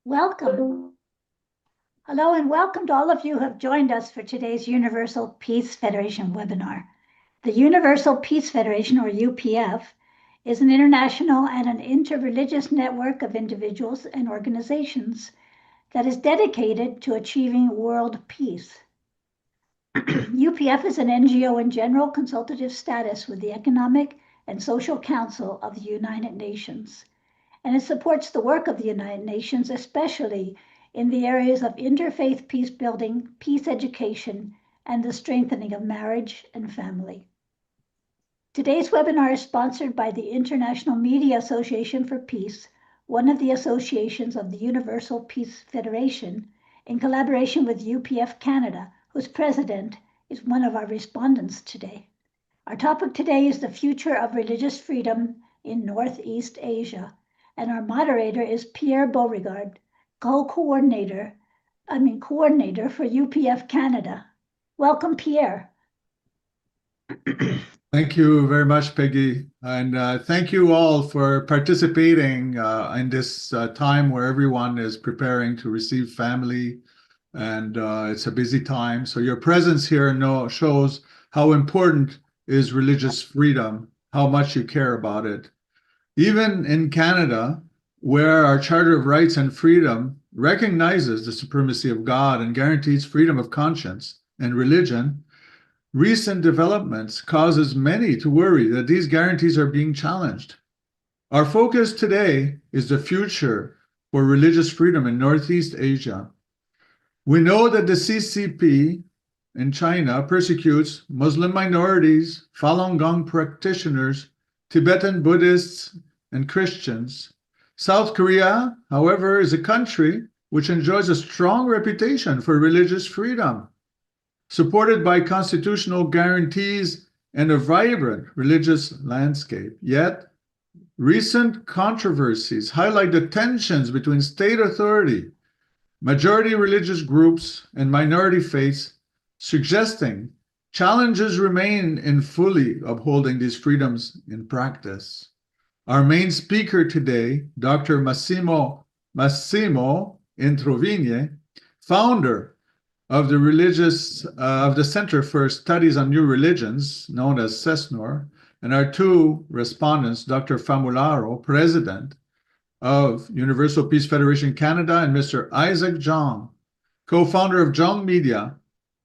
Welcome. Hello and welcome to all of you who have joined us for today's Universal Peace Federation webinar. The Universal Peace Federation, or UPF, is an international and an interreligious network of individuals and organizations that is dedicated to achieving world peace. UPF is an NGO in general consultative status with the Economic and Social Council of the United Nations, and it supports the work of the United Nations, especially in the areas of interfaith peace building, peace education, and the strengthening of marriage and family. Today's webinar is sponsored by the International Media Association for Peace, one of the associations of the Universal Peace Federation, in collaboration with UPF Canada, whose president is one of our respondents today. Our topic today is the future of religious freedom in Northeast Asia, and our moderator is Pierre Beauregard, coordinator for UPF Canada. Welcome, Pierre. Thank you very much, Peggy. And thank you all for participating in this time where everyone is preparing to receive family, and it's a busy time. So your presence here shows how important is religious freedom, how much you care about it. Even in Canada, where our Charter of Rights and Freedom recognizes the supremacy of God and guarantees freedom of conscience and religion, recent developments causes many to worry that these guarantees are being challenged. Our focus today is the future for religious freedom in Northeast Asia. We know that the CCP in China persecutes Muslim minorities, Falun Gong practitioners, Tibetan Buddhists, and Christians. South Korea, however, is a country which enjoys a strong reputation for religious freedom, supported by constitutional guarantees and a vibrant religious landscape. Yet, recent controversies highlight the tensions between state authority, majority religious groups, and minority faiths, suggesting challenges remain in fully upholding these freedoms in practice. Our main speaker today, Dr. Massimo Introvigne, founder of the Center for Studies on New Religions, known as CESNOR, and our two respondents, Dr. Famularo, president of Universal Peace Federation Canada, and Mr. Isaac Jeong, co-founder of Jeong Media,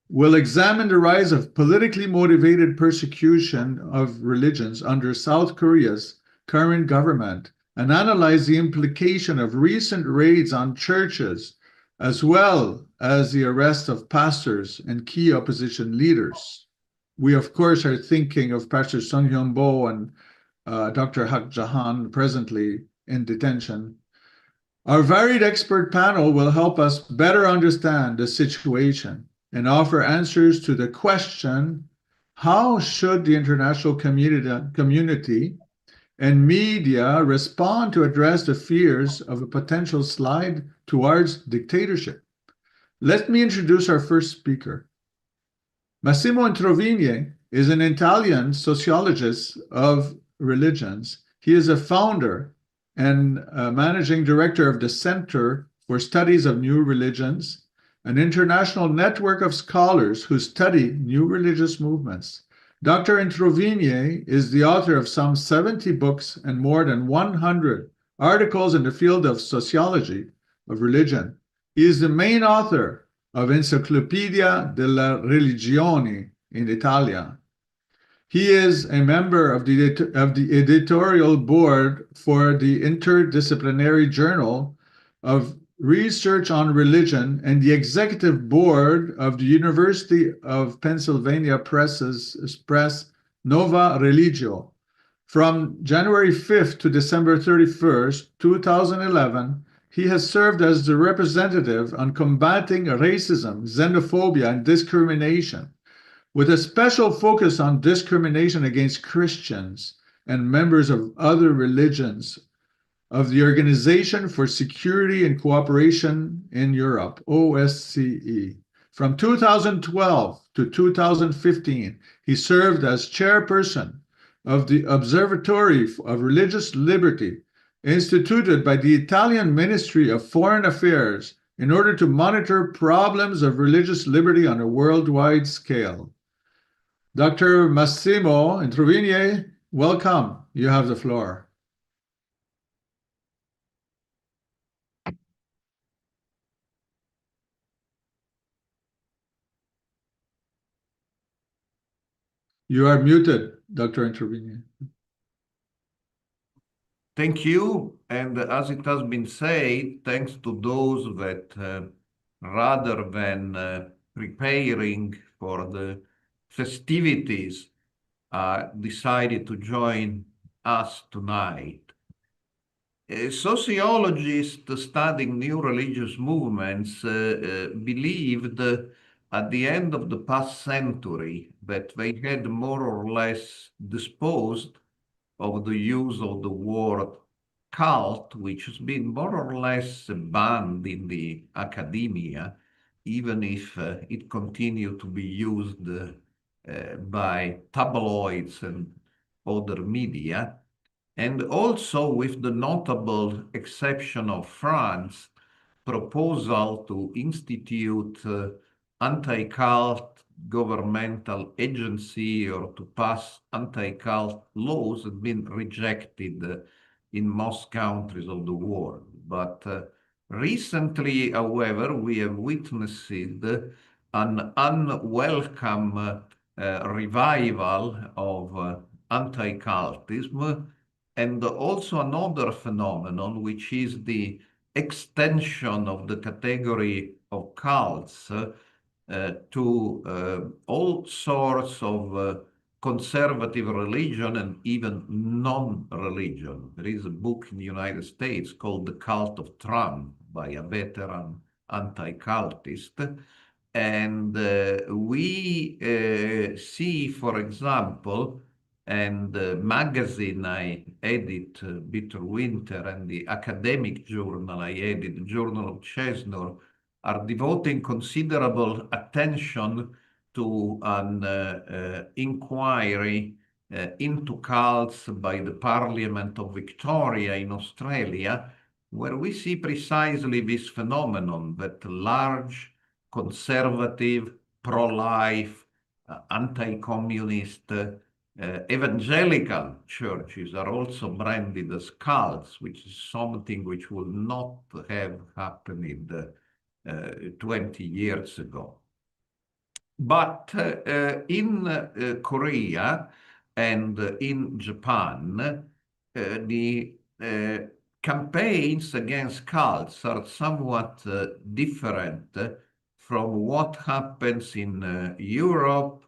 will examine the rise of politically motivated persecution of religions under South Korea's current government and analyze the implication of recent raids on churches, as well as the arrest of pastors and key opposition leaders. We, of course, are thinking of Pastor Sung Hyun Bo and Dr. Hak Jahan, presently in detention. Our varied expert panel will help us better understand the situation and offer answers to the question, how should the international community and media respond to address the fears of a potential slide towards dictatorship? Let me introduce our first speaker. Massimo Introvigne is an Italian sociologist of religions. He is a founder and managing director of the Center for Studies of New Religions, an international network of scholars who study new religious movements. Dr. Introvigne is the author of some 70 books and more than 100 articles in the field of sociology of religion. He is the main author of Enciclopedia della Religione in Italia. He is a member of the editorial board for the Interdisciplinary Journal of Research on Religion and the executive board of the University of Pennsylvania Press Nova Religio. From January 5th to December 31st, 2011, he has served as the representative on combating racism, xenophobia, and discrimination, with a special focus on discrimination against Christians and members of other religions of the Organization for Security and Cooperation in Europe, OSCE. From 2012 to 2015, he served as chairperson of the Observatory of Religious Liberty instituted by the Italian Ministry of Foreign Affairs in order to monitor problems of religious liberty on a worldwide scale. Dr. Massimo Introvigne, welcome. You have the floor. You are muted, Dr. Introvigne. Thank you. And as it has been said, thanks to those that rather than preparing for the festivities, decided to join us tonight. Sociologists studying new religious movements believed at the end of the past century that they had more or less disposed of the use of the word cult, which has been more or less banned in the academia, even if it continued to be used by tabloids and other media. And also, with the notable exception of France, proposal to institute anti-cult governmental agency or to pass anti-cult laws had been rejected in most countries of the world. But recently, however, we have witnessed an unwelcome revival of anti-cultism, and also another phenomenon, which is the extension of the category of cults to all sorts of conservative religion and even non-religion. There is a book in the United States called The Cult of Trump by a veteran anti-cultist. And we see, for example, and the magazine I edit, Bitter Winter, and the academic journal I edit, the Journal of Chesnor, are devoting considerable attention to an inquiry into cults by the Parliament of Victoria in Australia, where we see precisely this phenomenon that large, conservative, pro-life, anti-communist, evangelical churches are also branded as cults, which is something which would not have happened 20 years ago. But in Korea and in Japan, the campaigns against cults are somewhat different from what happens in Europe,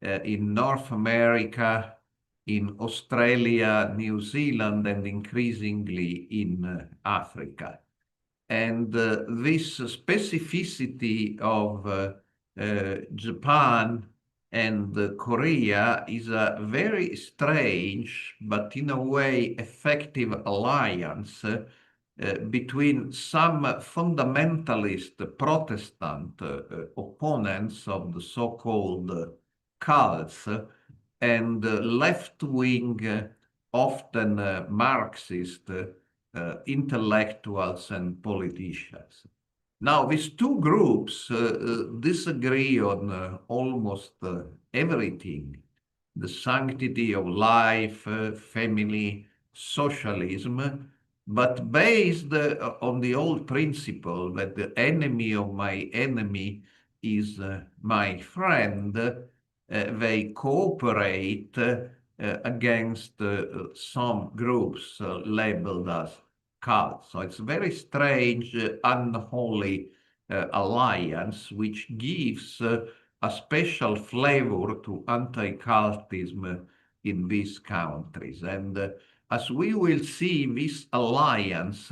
in North America, in Australia, New Zealand, and increasingly in Africa. And this specificity of Japan and Korea is a very strange, but in a way effective alliance between some fundamentalist Protestant opponents of the so-called cults and left-wing, often Marxist intellectuals and politicians. Now, these two groups disagree on almost everything: the sanctity of life, family, socialism, but based on the old principle that the enemy of my enemy is my friend, they cooperate against some groups labeled as cults. So it's a very strange, unholy alliance, which gives a special flavor to anti-cultism in these countries. And as we will see, this alliance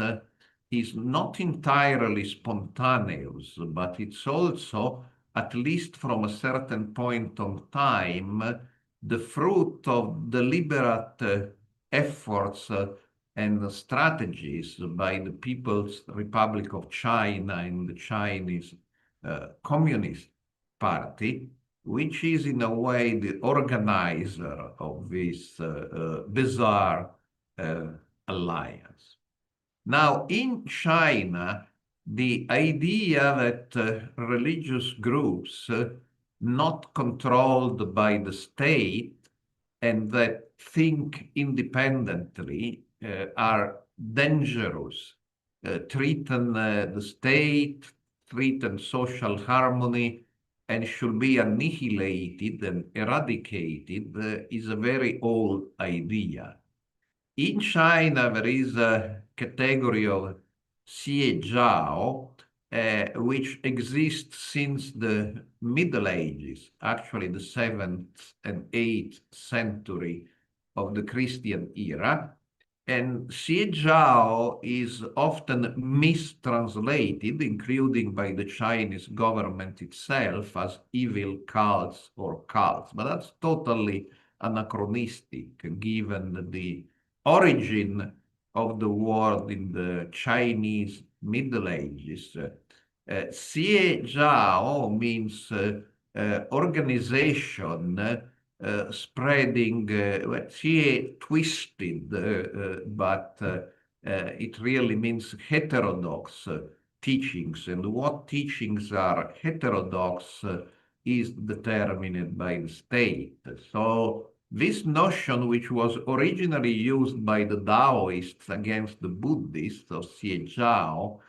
is not entirely spontaneous, but it's also, at least from a certain point of time, the fruit of deliberate efforts and strategies by the People's Republic of China and the Chinese Communist Party, which is in a way the organizer of this bizarre alliance. Now, in China, the idea that religious groups not controlled by the state and that think independently are dangerous, threaten the state, threaten social harmony, and should be annihilated and eradicated is a very old idea. In China, there is a category of Xie which exists since the Middle Ages, actually the 7th and 8th century of the Christian era. And Xie is often mistranslated, including by the Chinese government itself, as evil cults or cults. But that's totally anachronistic, given the origin of the word in the Chinese Middle Ages. Xie Zhao means organization spreading, Xie twisted, but it really means heterodox teachings. And what teachings are heterodox is determined by the state. So this notion, which was originally used by the Taoists against the Buddhists of Xie Zhao,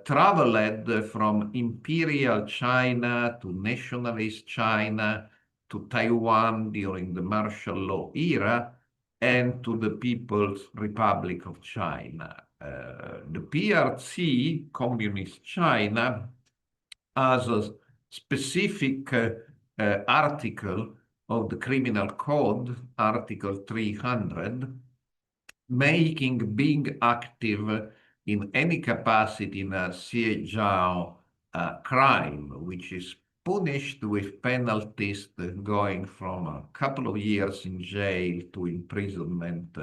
traveled from imperial China to nationalist China to Taiwan during the martial law era and to the People's Republic of China. The PRC, Communist China, has a specific article of the Criminal Code, Article 300, making being active in any capacity in a Xie Zhao crime, which is punished with penalties going from a couple of years in jail to imprisonment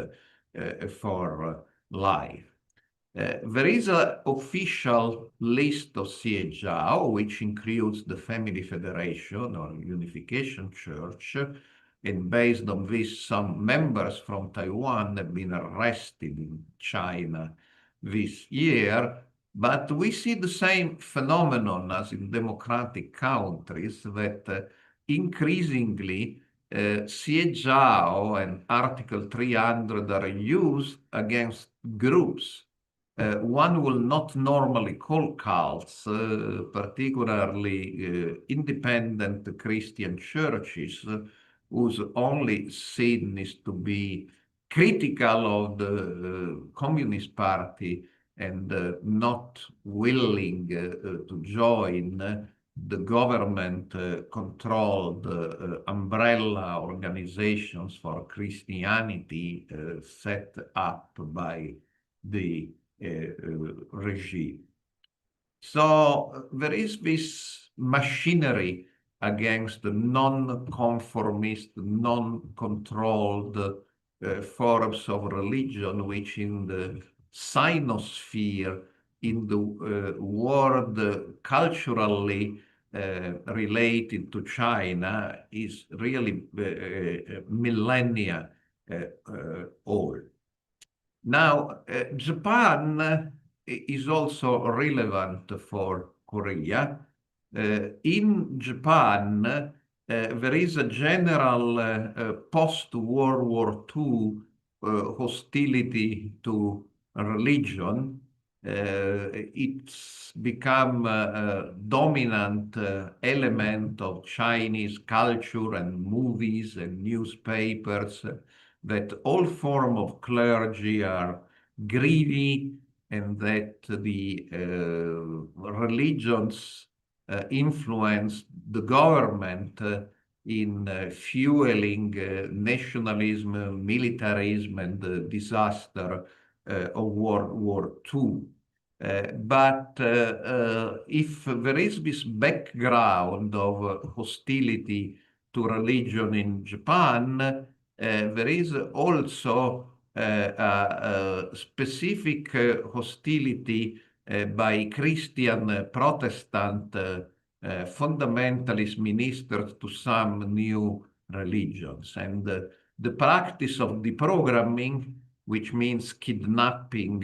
for life. There is an official list of Xie Zhao, which includes the Family Federation or Unification Church, and based on this, some members from Taiwan have been arrested in China this year. But we see the same phenomenon as in democratic countries, that increasingly Xie Zhao and Article 300 are used against groups one will not normally call cults, particularly independent Christian churches, whose only sin is to be critical of the Communist Party and not willing to join the government-controlled umbrella organizations for Christianity set up by the regime. So there is this machinery against the non-conformist, non-controlled forms of religion, which in the sinosphere, in the world culturally related to China, is really millennia old. Now, Japan is also relevant for Korea. In Japan, there is a general post-World War II hostility to religion. It's become a dominant element of Chinese culture and movies and newspapers, that all forms of clergy are greedy, and that the religions influence the government in fueling nationalism, militarism, and the disaster of World War II. But if there is this background of hostility to religion in Japan, there is also a specific hostility by Christian Protestant fundamentalist ministers to some new religions. And the practice of deprogramming, which means kidnapping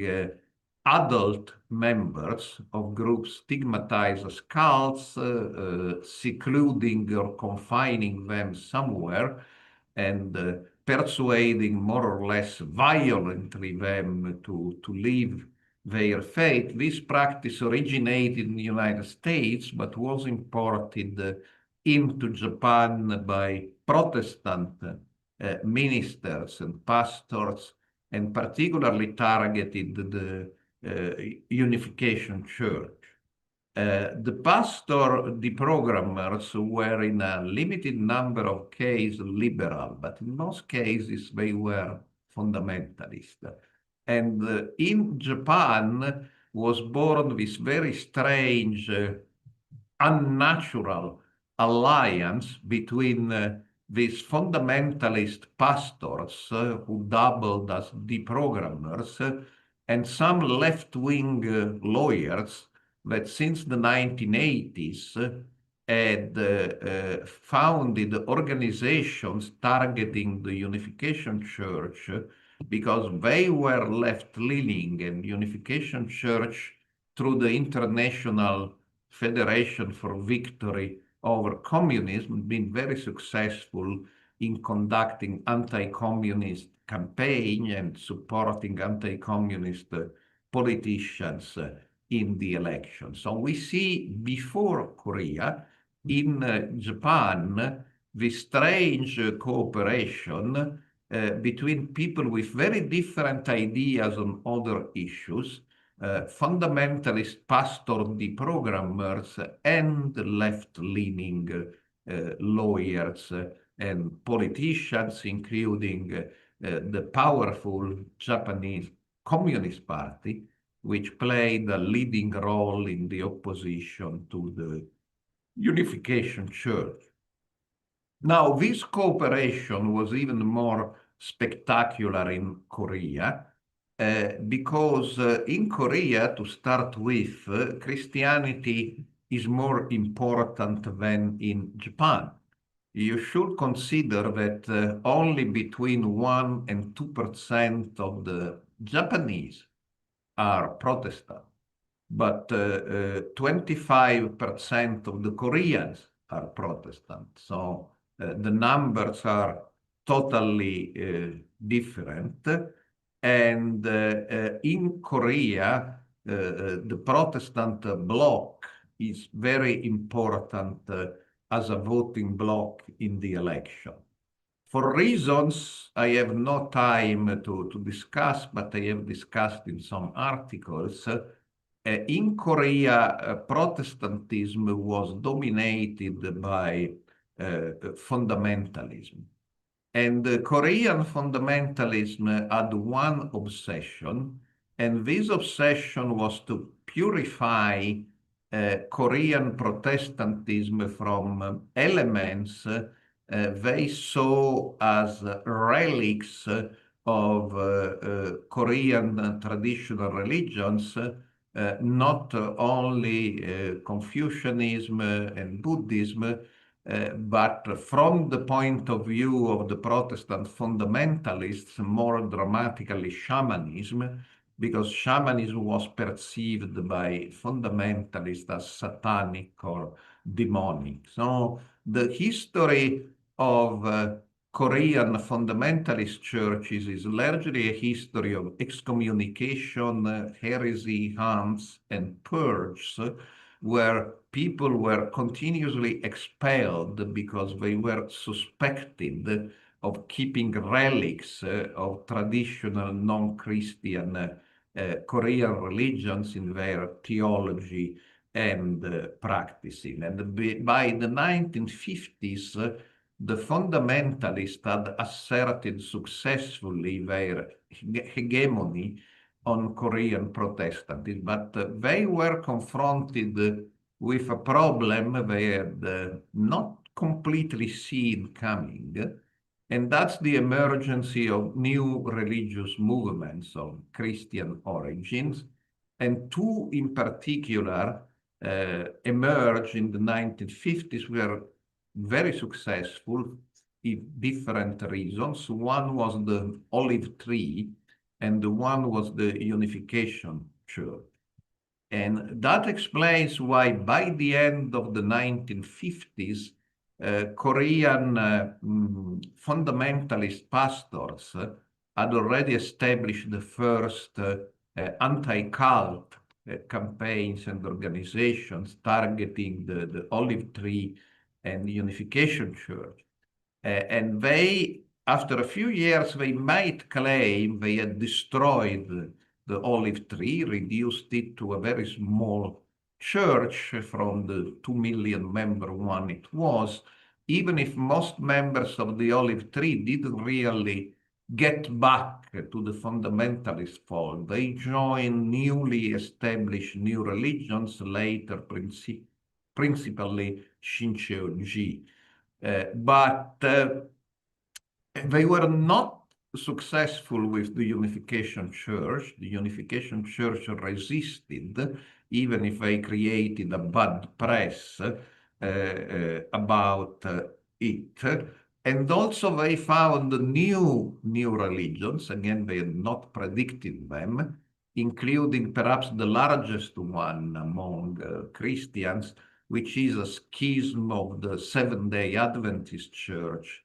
adult members of groups stigmatized as cults, secluding or confining them somewhere, and persuading more or less violently them to leave their faith. This practice originated in the United States, but was imported into Japan by Protestant ministers and pastors, and particularly targeted the Unification Church. The pastor deprogrammers were in a limited number of cases liberal, but in most cases they were fundamentalist. And in Japan was born this very strange, unnatural alliance between these fundamentalist pastors who doubled as deprogrammers and some left-wing lawyers that since the 1980s had founded organizations targeting the Unification Church because they were left-leaning, and Unification Church, through the International Federation for Victory over Communism, been very successful in conducting anti-communist campaign and supporting anti-communist politicians in the election. So we see before Korea, in Japan, this strange cooperation between people with very different ideas on other issues, fundamentalist pastor deprogrammers and left-leaning lawyers and politicians, including the powerful Japanese Communist Party, which played a leading role in the opposition to the Unification Church. Now, this cooperation was even more spectacular in Korea, because in Korea, to start with, Christianity is more important than in Japan. You should consider that only between 1% and 2% of the Japanese are Protestant, but 25% of the Koreans are Protestant. So the numbers are totally different. And in Korea, the Protestant bloc is very important as a voting bloc in the election. For reasons I have no time to discuss, but I have discussed in some articles, in Korea, Protestantism was dominated by fundamentalism. And Korean fundamentalism had one obsession, and this obsession was to purify Korean Protestantism from elements they saw as relics of Korean traditional religions, not only Confucianism and Buddhism, but from the point of view of the Protestant fundamentalists, more dramatically shamanism, because shamanism was perceived by fundamentalists as satanic or demonic. So the history of Korean fundamentalist churches is largely a history of excommunication, heresy, harms, and purges, where people were continuously expelled because they were suspected of keeping relics of traditional non-Christian Korean religions in their theology and practicing. And by the 1950s, the fundamentalists had asserted successfully their hegemony on Korean Protestantism, but they were confronted with a problem they had not completely seen coming, and that's the emergence of new religious movements of Christian origins, and two in particular emerged in the 1950s, were very successful in different reasons. One was the olive tree, and the one was the Unification church. And that explains why by the end of the 1950s, Korean fundamentalist pastors had already established the first anti-cult campaigns and organizations targeting the Olive Tree and the Unification Church. And they, after a few years, they might claim they had destroyed the Olive Tree, reduced it to a very small church from the 2 million member one it was, even if most members of the Olive Tree didn't really get back to the fundamentalist fold. They joined newly established new religions, later principally Shincheonji. But they were not successful with the Unification Church. The Unification Church resisted, even if they created a bad press about it. And also they found new religions. Again, they had not predicted them, including perhaps the largest one among Christians, which is a schism of the Seventh-day Adventist Church,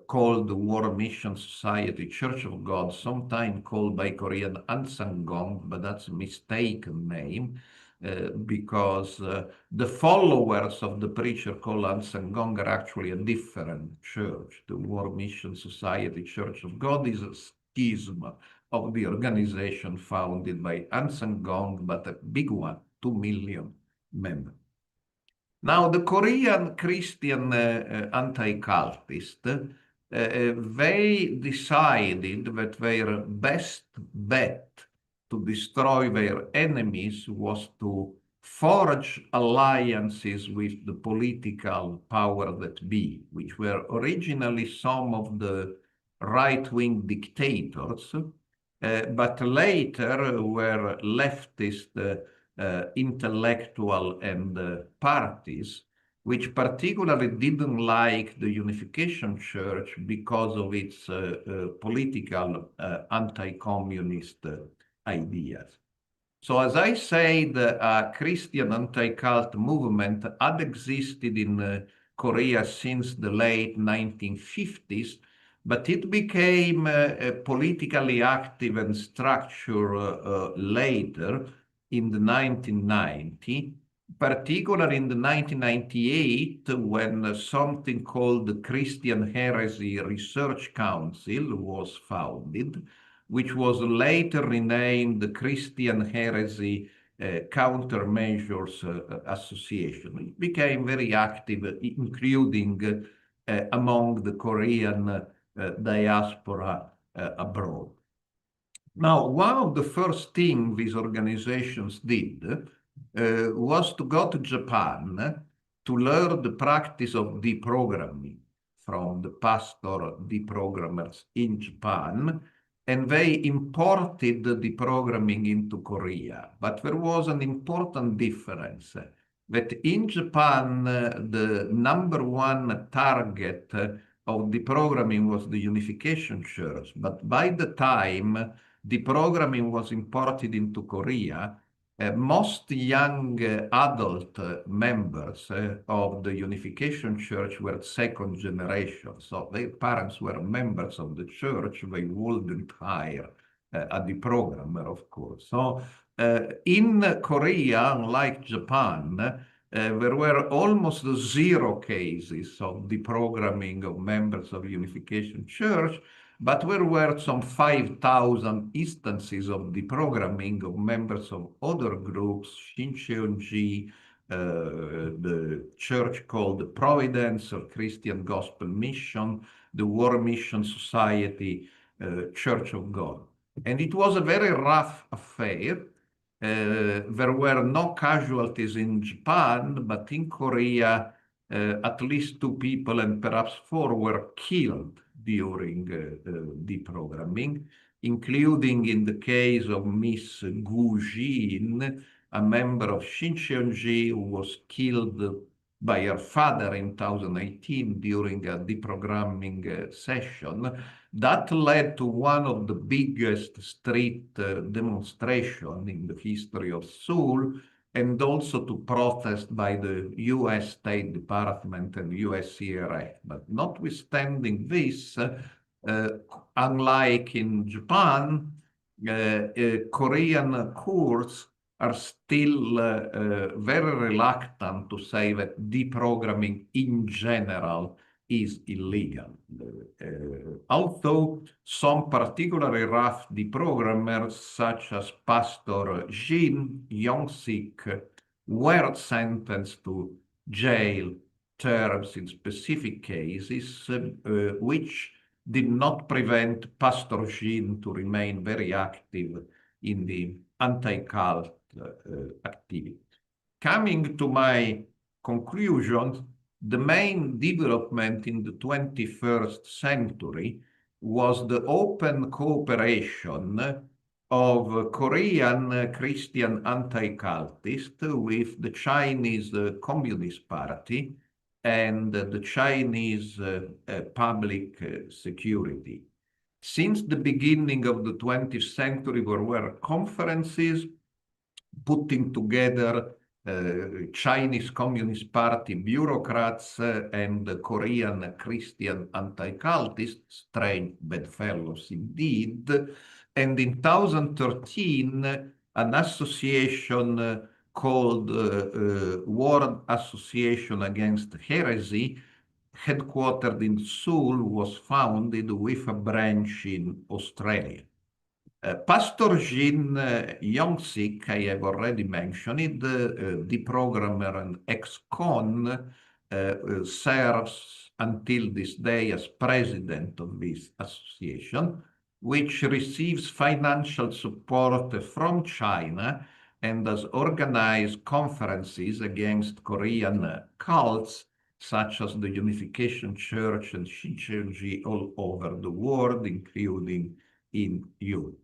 called the War Mission Society Church of God, sometimes called by Korean Ansangong, but that's a mistaken name, because the followers of the preacher called Ansangong are actually a different church. The War Mission Society Church of God is a schism of the organization founded by Ansangong, but a big one, 2 million members. Now, the Korean Christian anti-cultists, they decided that their best bet to destroy their enemies was to forge alliances with the political power that be, which were originally some of the right-wing dictators, but later were leftist intellectual and parties, which particularly didn't like the Unification Church because of its political anti-communist ideas. So as I said, a Christian anti-cult movement had existed in Korea since the late 1950s, but it became politically active and structured later, in the 1990s, particularly in the 1998, when something called the Christian Heresy Research Council was founded, which was later renamed the Christian Heresy Countermeasures Association. It became very active, including among the Korean diaspora abroad. Now, one of the first things these organizations did was to go to Japan to learn the practice of deprogramming from the pastor deprogrammers in Japan, and they imported the deprogramming into Korea. But there was an important difference, that in Japan, the #1 target of deprogramming was the Unification Church. But by the time deprogramming was imported into Korea, most young adult members of the Unification Church were second generation. So their parents were members of the church. They wouldn't hire a deprogrammer, of course. So in Korea, unlike Japan, there were almost 0 cases of deprogramming of members of Unification Church, but there were some 5,000 instances of deprogramming of members of other groups, Shincheonji, the church called the Providence or Christian Gospel Mission, the War Mission Society, Church of God. And it was a very rough affair. There were no casualties in Japan, but in Korea, at least 2 people and perhaps 4 were killed during deprogramming, including in the case of Miss Gu Jin, a member of Shincheonji who was killed by her father in 2018 during a deprogramming session. That led to one of the biggest street demonstrations in the history of Seoul, and also to protest by the US State Department and USCRF. But notwithstanding this, unlike in Japan, Korean courts are still very reluctant to say that deprogramming in general is illegal. Although some particularly rough deprogrammers, such as Pastor Jeong Media, were sentenced to jail terms in specific cases, which did not prevent Pastor Jean to remain very active in the anti-cult activity. Coming to my conclusion, the main development in the 21st century was the open cooperation of Korean Christian anti-cultists with the Chinese Communist Party and the Chinese public security. Since the beginning of the 20th century, there were conferences putting together Chinese Communist Party bureaucrats and Korean Christian anti-cultists, strange bedfellows indeed. And in 2013, an association called World Association Against Heresy, headquartered in Seoul, was founded with a branch in Australia. Pastor Jeong Media, I have already mentioned it, deprogrammer and ex-con, serves until this day as president of this association, which receives financial support from China and has organized conferences against Korean cults, such as the Unification Church and Shincheonji all over the world, including in Europe.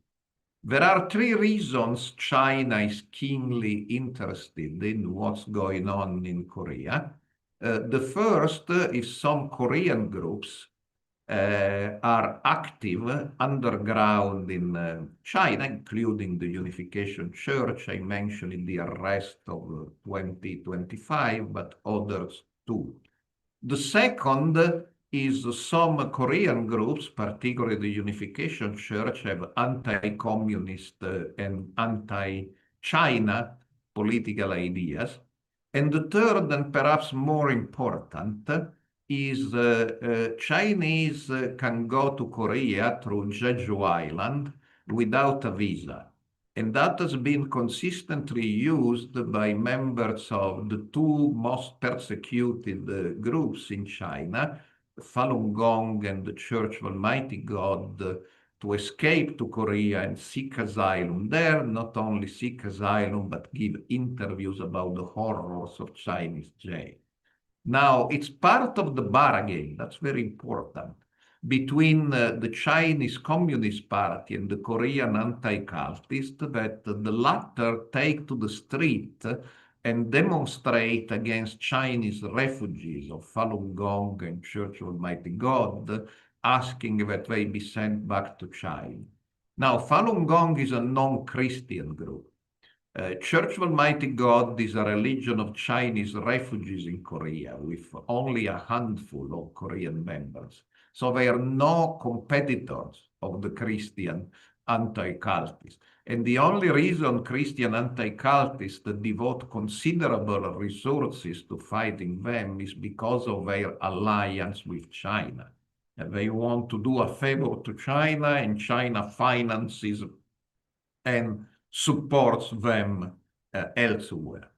There are three reasons China is keenly interested in what's going on in Korea. The first is some Korean groups are active underground in China, including the Unification Church. I mentioned in the arrest of 2025, but others too. The second is some Korean groups, particularly the Unification Church, have anti-communist and anti-China political ideas. And the third, and perhaps more important, is Chinese can go to Korea through Jeju Island without a visa. And that has been consistently used by members of the two most persecuted groups in China, Falun Gong and the Church of Almighty God, to escape to Korea and seek asylum there, not only seek asylum, but give interviews about the horrors of Chinese jail. Now, it's part of the bargain, that's very important, between the Chinese Communist Party and the Korean anti-cultists, that the latter take to the street and demonstrate against Chinese refugees of Falun Gong and Church of Almighty God, asking that they be sent back to China. Now, Falun Gong is a non-Christian group. Church of Almighty God is a religion of Chinese refugees in Korea with only a handful of Korean members. So they are no competitors of the Christian anti-cultists. And the only reason Christian anti-cultists devote considerable resources to fighting them is because of their alliance with China. And they want to do a favor to China, and China finances and supports them elsewhere.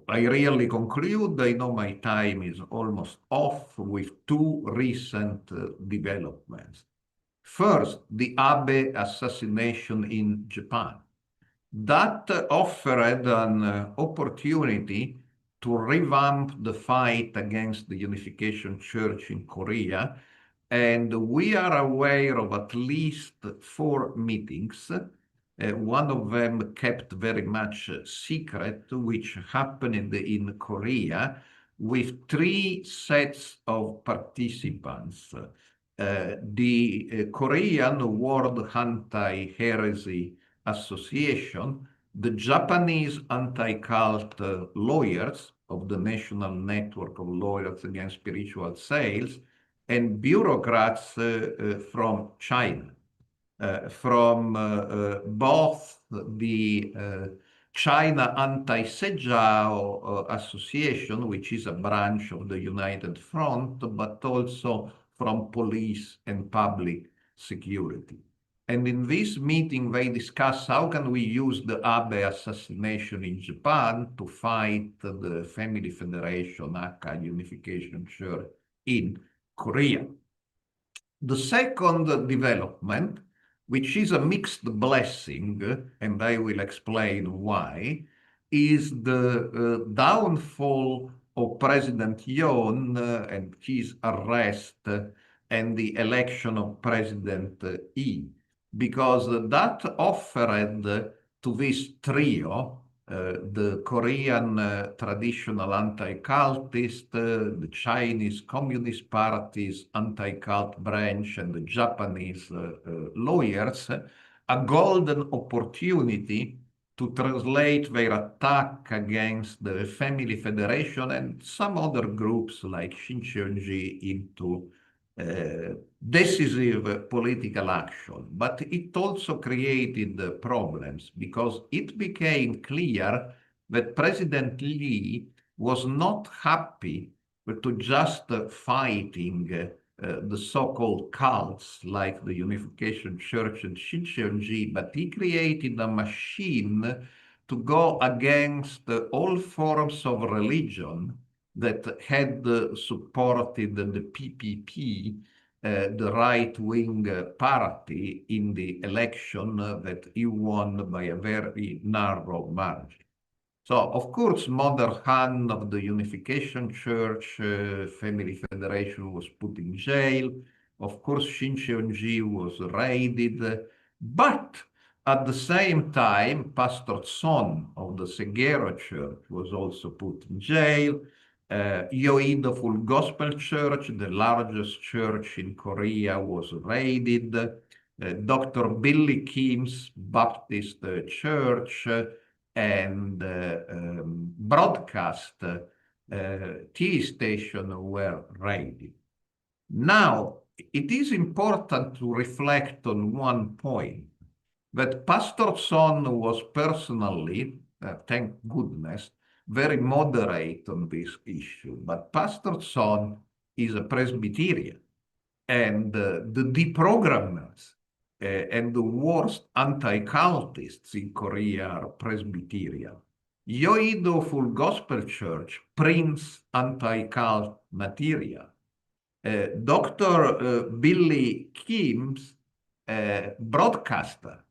I really conclude, I know my time is almost off, with two recent developments. First, the Abe assassination in Japan. That offered an opportunity to revamp the fight against the Unification Church in Korea, and we are aware of at least 4 meetings. One of them kept very much secret, which happened in Korea, with 3 sets of participants. the Korean World Anti-Heresy Association, the Japanese anti-cult lawyers of the National Network of Lawyers Against Spiritual Sales, and bureaucrats from China, from both the China Anti-Sejao Association, which is a branch of the United Front, but also from police and public security. And in this meeting, they discuss how can we use the Abe assassination in Japan to fight the Family Federation, Aka Unification Church in Korea. The second development, which is a mixed blessing, and I will explain why, is the downfall of President Yoon and his arrest and the election of President Lee, because that offered to this trio, the Korean traditional anti-cultist, the Chinese Communist Party's anti-cult branch, and the Japanese lawyers, a golden opportunity to translate their attack against the Family Federation and some other groups like Shincheonji into decisive political action. But it also created problems because it became clear that President Lee was not happy to just fighting the so-called cults like the Unification Church and Shincheonji, but he created a machine to go against all forms of religion that had supported the PPP, the right-wing party, in the election that he won by a very narrow margin. So, of course, Mother Han of the Unification Church, Family Federation, was put in jail. Of course, Shincheonji was raided. But at the same time, Pastor Son of the Segero Church was also put in jail. Yoido Full Gospel Church, the largest church in Korea, was raided. Dr. Billy Kim's Baptist Church and broadcast TV station were raided. Now, it is important to reflect on one point, that Pastor Son was personally, thank goodness, very moderate on this issue, but Pastor Son is a Presbyterian, and the deprogrammers and the worst anti-cultists in Korea are Presbyterian. Yoido Full Gospel Church prints anti-cult material. Dr. Billy Kim's broadcaster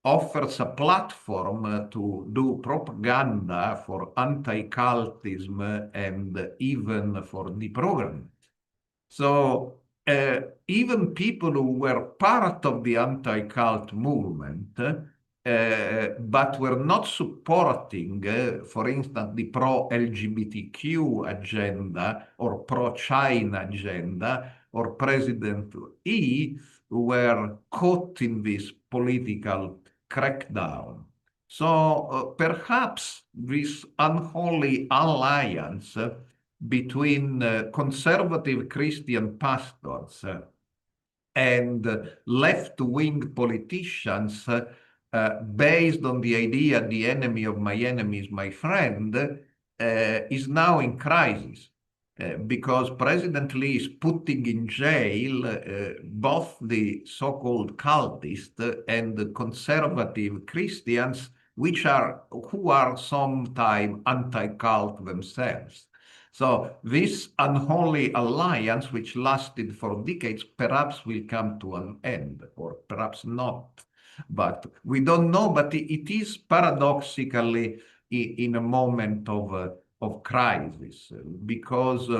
offers a platform to do propaganda for anti-cultism and even for deprogramming. So even people who were part of the anti-cult movement, but were not supporting, for instance, the pro-LGBTQ agenda or pro-China agenda or President Lee, were caught in this political crackdown. So perhaps this unholy alliance between conservative Christian pastors and left-wing politicians based on the idea the enemy of my enemy is my friend is now in crisis. Because President Lee is putting in jail both the so-called cultists and the conservative Christians, who are sometimes anti-cult themselves. So this unholy alliance, which lasted for decades, perhaps will come to an end, or perhaps not. But we don't know. But it is paradoxically in a moment of crisis, because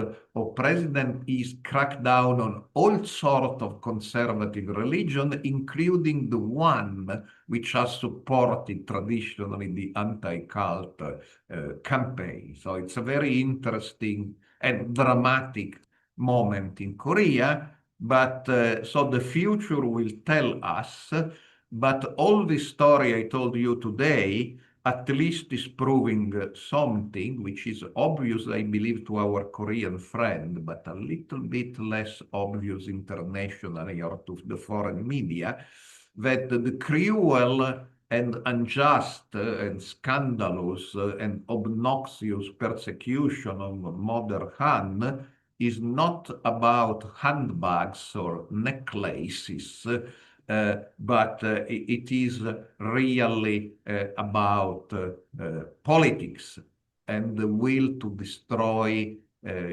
President Lee's crackdown on all sorts of conservative religion, including the one which has supported traditionally the anti-cult campaign. So it's a very interesting and dramatic moment in Korea. But so the future will tell us, but all this story I told you today at least is proving something which is obvious, I believe, to our Korean friend, but a little bit less obvious internationally or to the foreign media, that the cruel and unjust and scandalous and obnoxious persecution of Mother Han is not about handbags or necklaces, but it is really about politics and the will to destroy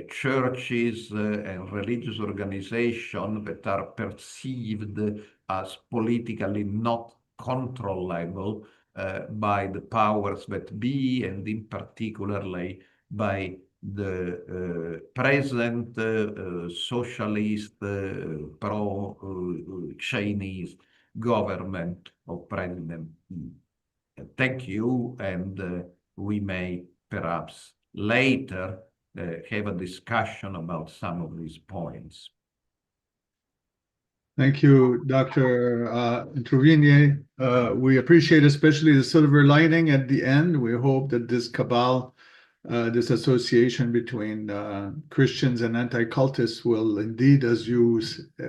churches and religious organizations that are perceived as politically not controllable by the powers that be, and in particularly by the present socialist pro-Chinese government of President Xi. Thank you, and we may perhaps later have a discussion about some of these points. Thank you, Dr. Introvigne. We appreciate especially the silver lining at the end. We hope that this cabal, this association between Christians and anti-cultists will indeed, as you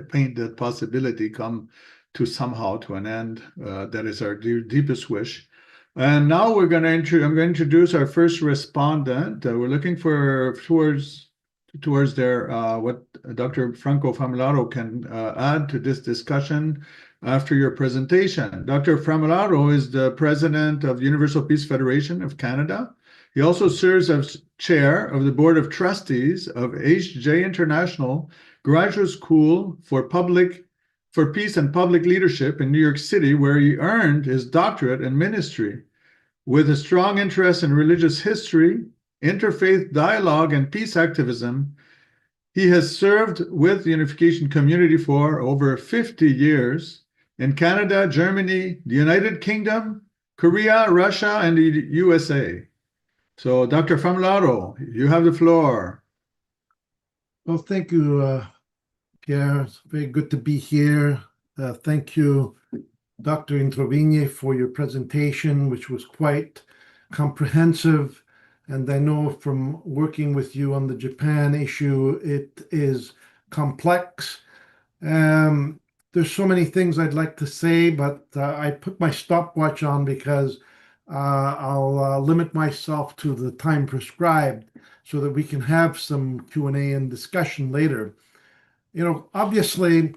paint that possibility, come to somehow to an end. That is our deepest wish. And now I'm going to introduce our first respondent. We're looking towards their what Dr. Franco Famularo can add to this discussion after your presentation. Dr. Famularo is the president of the Universal Peace Federation of Canada. He also serves as chair of the board of trustees of HJ International Graduate School for Peace and Public Leadership in New York City, where he earned his doctorate in ministry. With a strong interest in religious history, interfaith dialogue, and peace activism, he has served with the Unification Community for over 50 years in Canada, Germany, the United Kingdom, Korea, Russia, and the USA. So, Dr. Famularo, you have the floor. Well, thank you, Pierre. It's very good to be here. Thank you, Dr. Introvigne, for your presentation, which was quite comprehensive. And I know from working with you on the Japan issue, it is complex. There's so many things I'd like to say, but I put my stopwatch on because I'll limit myself to the time prescribed so that we can have some Q&A and discussion later. You know, obviously,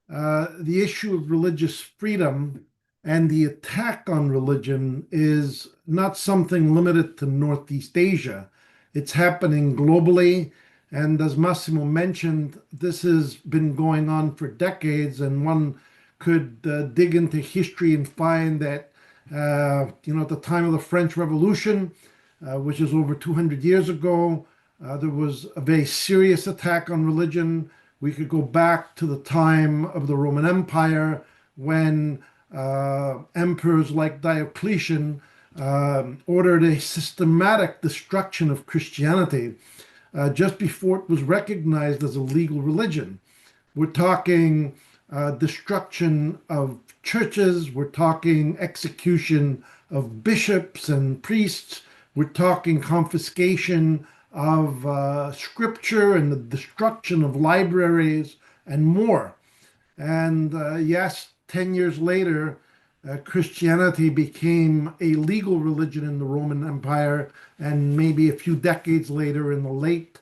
the issue of religious freedom and the attack on religion is not something limited to Northeast Asia. It's happening globally. And as Massimo mentioned, this has been going on for decades. And one could dig into history and find that, you know, at the time of the French Revolution, which is over 200 years ago, there was a very serious attack on religion. We could go back to the time of the Roman Empire when emperors like Diocletian ordered a systematic destruction of Christianity just before it was recognized as a legal religion. We're talking destruction of churches, we're talking execution of bishops and priests, we're talking confiscation of scripture and the destruction of libraries and more. And yes, 10 years later, Christianity became a legal religion in the Roman Empire, and maybe a few decades later, in the late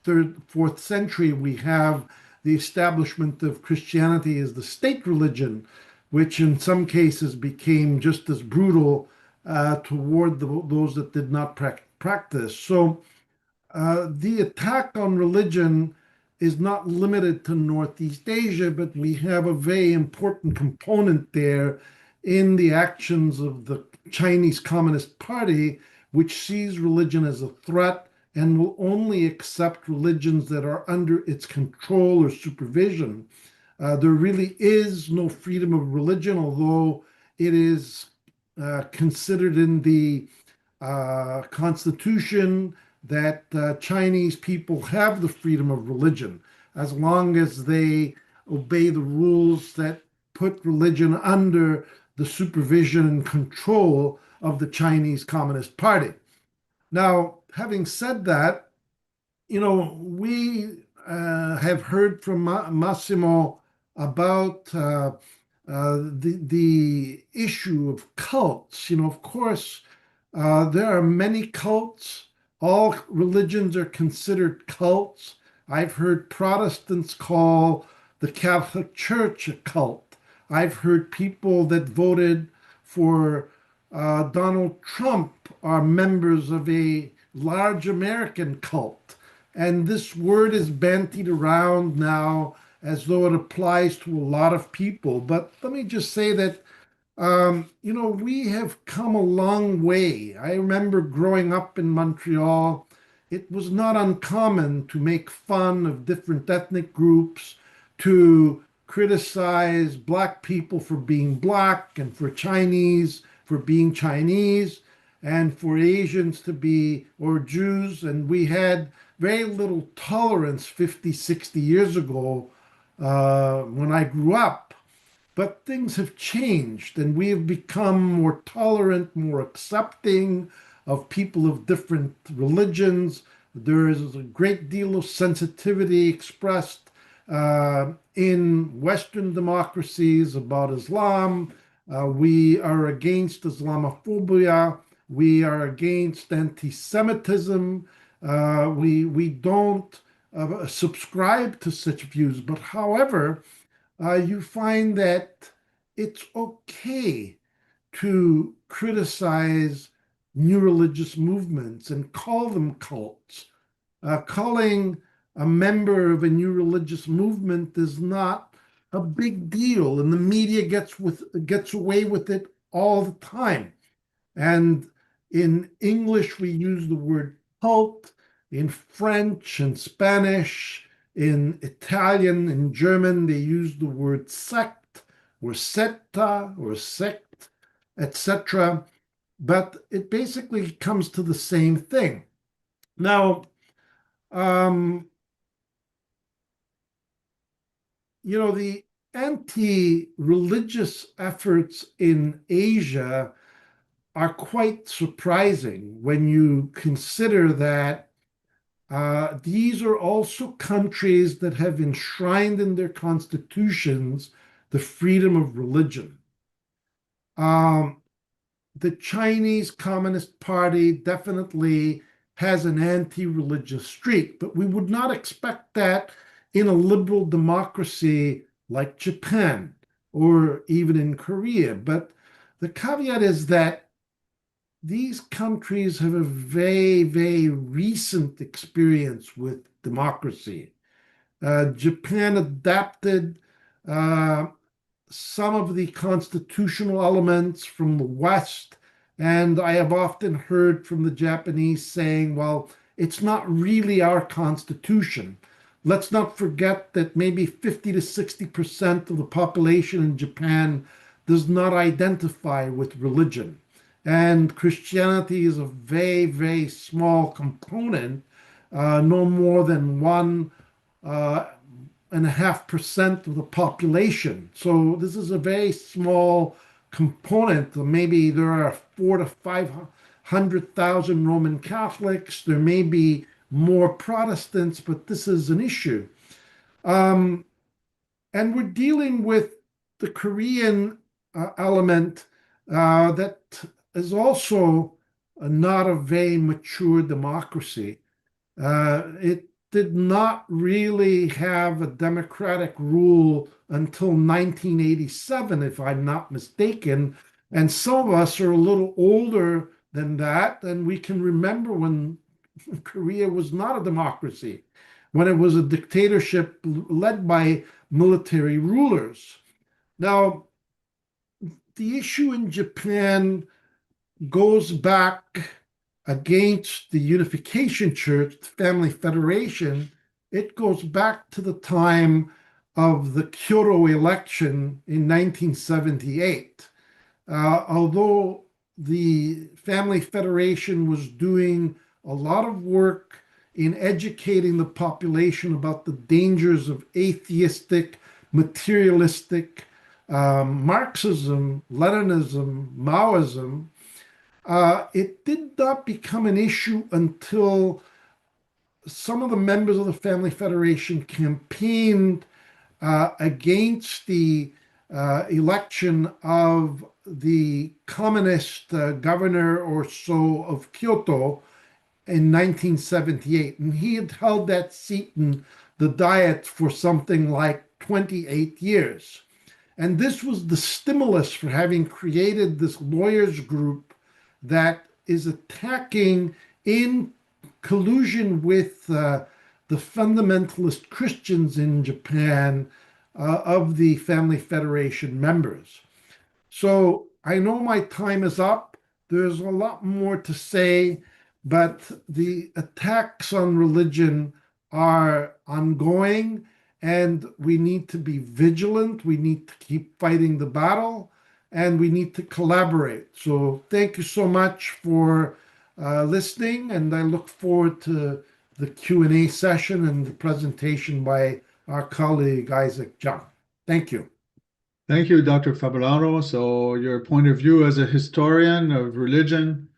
3rd, 4th century, we have the establishment of Christianity as the state religion, which in some cases became just as brutal toward those that did not practice. So the attack on religion is not limited to Northeast Asia, but we have a very important component there in the actions of the Chinese Communist Party, which sees religion as a threat and will only accept religions that are under its control or supervision. There really is no freedom of religion, although it is considered in the Constitution that Chinese people have the freedom of religion, as long as they obey the rules that put religion under the supervision and control of the Chinese Communist Party. Now, having said that, we have heard from Massimo about the issue of cults. Of course, there are many cults. All religions are considered cults. I've heard Protestants call the Catholic Church a cult. I've heard people that voted for Donald Trump are members of a large American cult. And this word is bandied around now as though it applies to a lot of people. But let me just say that, we have come a long way. I remember growing up in Montreal, it was not uncommon to make fun of different ethnic groups, to criticize Black people for being Black, and for Chinese for being Chinese, and for Asians to be, or Jews. And we had very little tolerance 50, 60 years ago when I grew up. But things have changed, and we have become more tolerant, more accepting of people of different religions. There is a great deal of sensitivity expressed in Western democracies about Islam. We are against Islamophobia. We are against anti-Semitism. We don't subscribe to such views. But however, you find that it's okay to criticize new religious movements and call them cults. Calling a member of a new religious movement is not a big deal, and the media gets away with it all the time. And in English, we use the word cult. In French and Spanish, in Italian and German, they use the word sect or secta or sect, etc. But it basically comes to the same thing. Now, the anti-religious efforts in Asia are quite surprising when you consider that these are also countries that have enshrined in their constitutions the freedom of religion. The Chinese Communist Party definitely has an anti-religious streak, but we would not expect that in a liberal democracy like Japan or even in Korea. But the caveat is that these countries have a very, very recent experience with democracy. Japan adapted some of the constitutional elements from the West, and I have often heard from the Japanese saying, well, it's not really our constitution. Let's not forget that maybe 50 to 60% of the population in Japan does not identify with religion. And Christianity is a very, very small component, no more than 1.5% of the population. So this is a very small component. Maybe there are 400,000 to 500,000 Roman Catholics. There may be more Protestants, but this is an issue. And we're dealing with the Korean element that is also not a very mature democracy. It did not really have a democratic rule until 1987, if I'm not mistaken. And some of us are a little older than that, and we can remember when Korea was not a democracy, when it was a dictatorship led by military rulers. Now, the issue in Japan goes back against the Unification Church, the Family Federation. It goes back to the time of the Kyoto election in 1978. Although the Family Federation was doing a lot of work in educating the population about the dangers of atheistic materialistic Marxism, Leninism, Maoism, it did not become an issue until some of the members of the Family Federation campaigned against the election of the communist governor or so of Kyoto in 1978. And he had held that seat in the Diet for something like 28 years. And this was the stimulus for having created this lawyers group that is attacking in collusion with the fundamentalist Christians in Japan of the Family Federation members. So I know my time is up. There's a lot more to say, but the attacks on religion are ongoing, and we need to be vigilant. We need to keep fighting the battle, and we need to collaborate. So thank you so much for listening, and I look forward to the Q&A session and the presentation by our colleague Isaac Jeong. Thank you. Thank you, Dr. Famularo. So your point of view as a historian of religion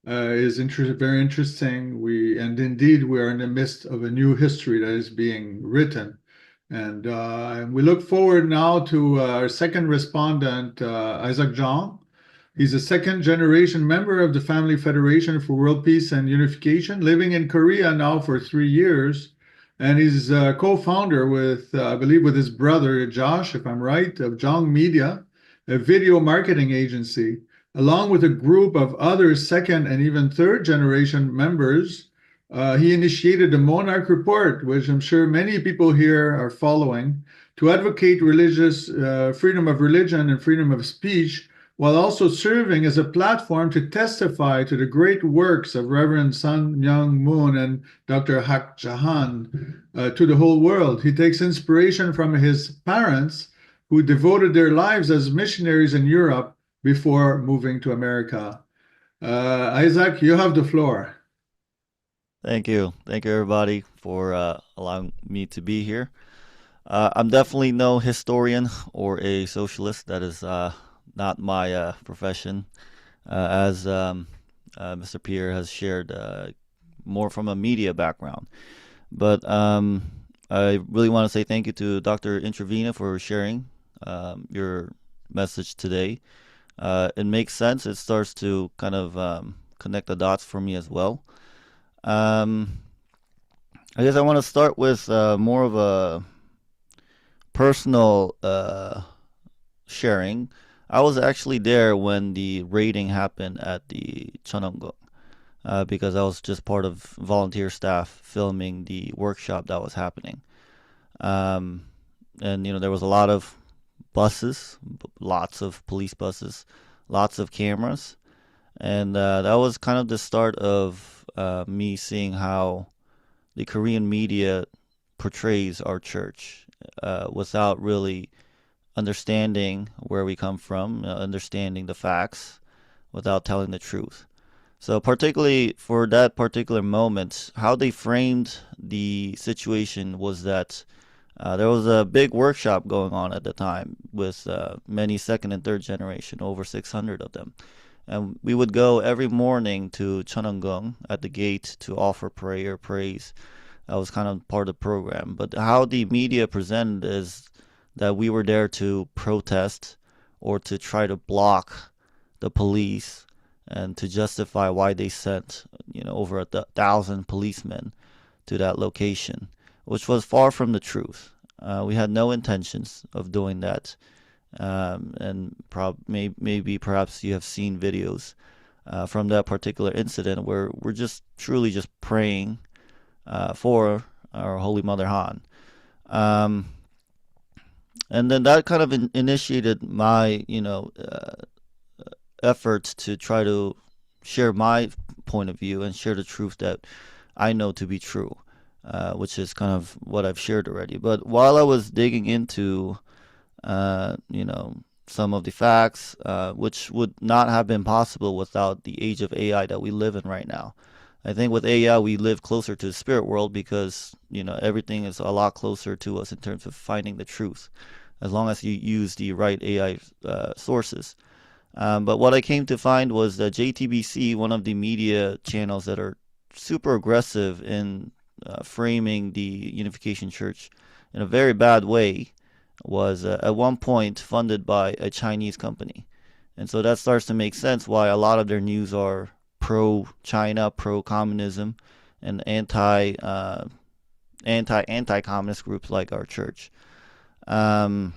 is very interesting. And indeed, we are in the midst of a new history that is being written. And we look forward now to our second respondent, Isaac Jeong. He's a second-generation member of the Family Federation for World Peace and Unification, living in Korea now for 3 years. And he's a co-founder with, I believe, with his brother, Josh, if I'm right, of Jeong Media, a video marketing agency, along with a group of other second and even third-generation members. He initiated the Monarch Report, which I'm sure many people here are following, to advocate religious freedom of religion and freedom of speech, while also serving as a platform to testify to the great works of Reverend Sun Myung Moon and Dr. Hak Jahan to the whole world. He takes inspiration from his parents, who devoted their lives as missionaries in Europe before moving to America. Isaac, you have the floor. Thank you. Thank you, everybody, for allowing me to be here. I'm definitely no historian or a socialist. That is not my profession. As Mr. Pierre has shared, more from a media background. But I really want to say thank you to Dr. Introvigne for sharing your message today. It makes sense. It starts to kind of connect the dots for me as well. I guess I want to start with more of a personal sharing. I was actually there when the raiding happened at the Cheongguk because I was just part of volunteer staff filming the workshop that was happening. And, there was a lot of buses, lots of police buses, lots of cameras. And that was kind of the start of me seeing how the Korean media portrays our church without really understanding where we come from, understanding the facts, without telling the truth. So particularly for that particular moment, how they framed the situation was that there was a big workshop going on at the time with many second and third generation, over 600 of them. And we would go every morning to Cheongguk at the gate to offer prayer, praise. That was kind of part of the program. But how the media presented is that we were there to protest or to try to block the police and to justify why they sent, over 1,000 policemen to that location, which was far from the truth. We had no intentions of doing that. And maybe perhaps you have seen videos from that particular incident where we're just truly just praying for our Holy Mother Han. And then that kind of initiated my, efforts to try to share my point of view and share the truth that I know to be true, which is kind of what I've shared already. But while I was digging into, some of the facts, which would not have been possible without the age of AI that we live in right now. I think with AI, we live closer to the spirit world because, everything is a lot closer to us in terms of finding the truth. as long as you use the right AI sources. But what I came to find was that JTBC, one of the media channels that are super aggressive in framing the Unification Church in a very bad way, was at one point funded by a Chinese company. And so that starts to make sense why a lot of their news are pro-China, pro-communism, and anti-communist groups like our church. And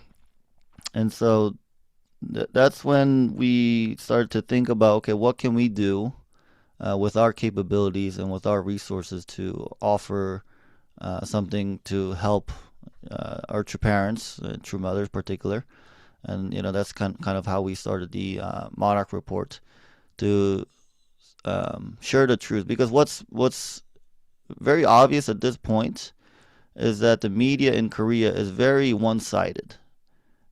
so that's when we started to think about, okay, what can we do with our capabilities and with our resources to offer something to help our true parents, true mothers in particular. And that's kind of how we started the Monarch Report, to share the truth. Because what's very obvious at this point is that the media in Korea is very one-sided.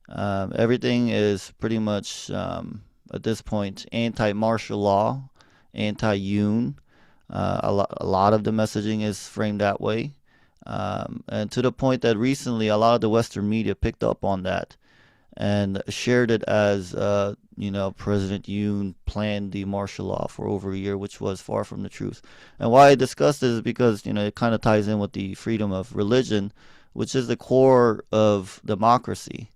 Everything is pretty much at this point anti-martial law, anti-Yoon. A lot of the messaging is framed that way. And to the point that recently a lot of the Western media picked up on that and shared it as, President Yoon planned the martial law for over a year, which was far from the truth. And why I discuss this is because, it kind of ties in with the freedom of religion, which is the core of democracy.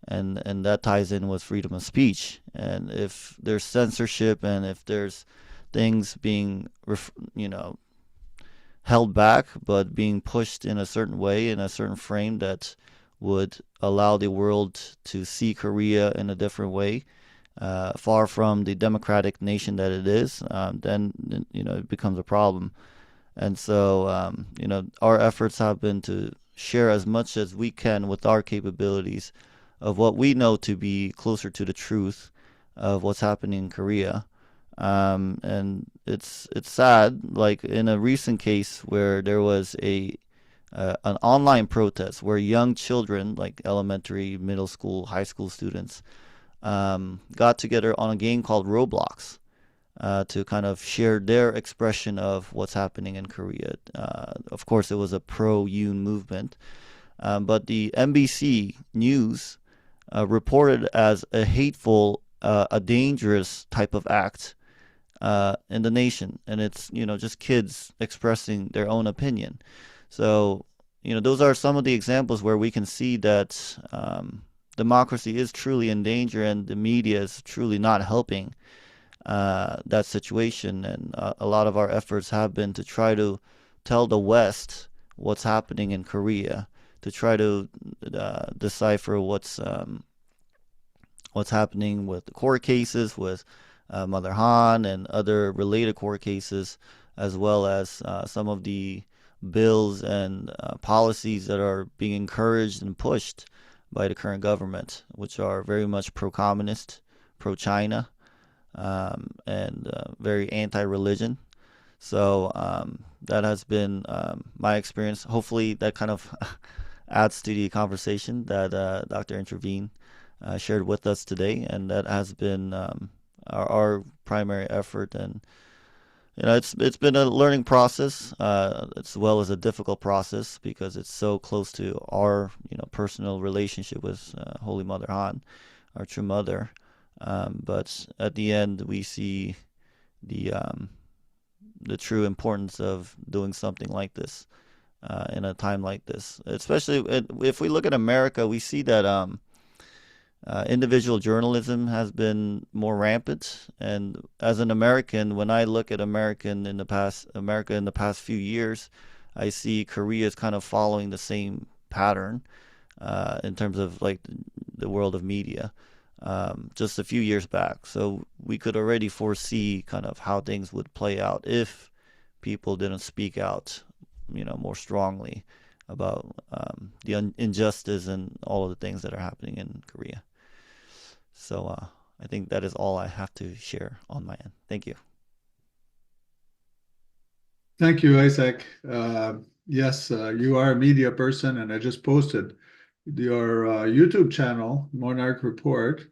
And that ties in with freedom of speech. And if there's censorship and if there's things being, held back, but being pushed in a certain way, in a certain frame that would allow the world to see Korea in a different way, far from the democratic nation that it is, then it becomes a problem. And so our efforts have been to share as much as we can with our capabilities of what we know to be closer to the truth of what's happening in Korea. And it's sad, like in a recent case where there was an online protest where young children, like elementary, middle school, high school students, got together on a game called Roblox to kind of share their expression of what's happening in Korea. Of course, it was a pro-Yoon movement, but the NBC News reported as a hateful, a dangerous type of act in the nation, and it's just kids expressing their own opinion. So those are some of the examples where we can see that democracy is truly in danger, and the media is truly not helping that situation. And a lot of our efforts have been to try to tell the West what's happening in Korea, to try to decipher what's happening with the court cases, with Mother Han and other related court cases, as well as some of the bills and policies that are being encouraged and pushed by the current government, which are very much pro-communist, pro-China, and very anti-religion. So that has been my experience. Hopefully that kind of adds to the conversation that Dr. Introvigne shared with us today, and that has been our primary effort. And it's been a learning process, as well as a difficult process, because it's so close to our personal relationship with Holy Mother Han, our true mother. But at the end, we see the true importance of doing something like this in a time like this. Especially if we look at America, we see that individual journalism has been more rampant. And as an American, when I look at America in the past few years, I see Korea is kind of following the same pattern in terms of like the world of media. Just a few years back. So we could already foresee kind of how things would play out if people didn't speak out, more strongly about the injustice and all of the things that are happening in Korea. So I think that is all I have to share on my end. Thank you. Thank you, Isaac. Yes, you are a media person, and I just posted your YouTube channel, Monarch Report.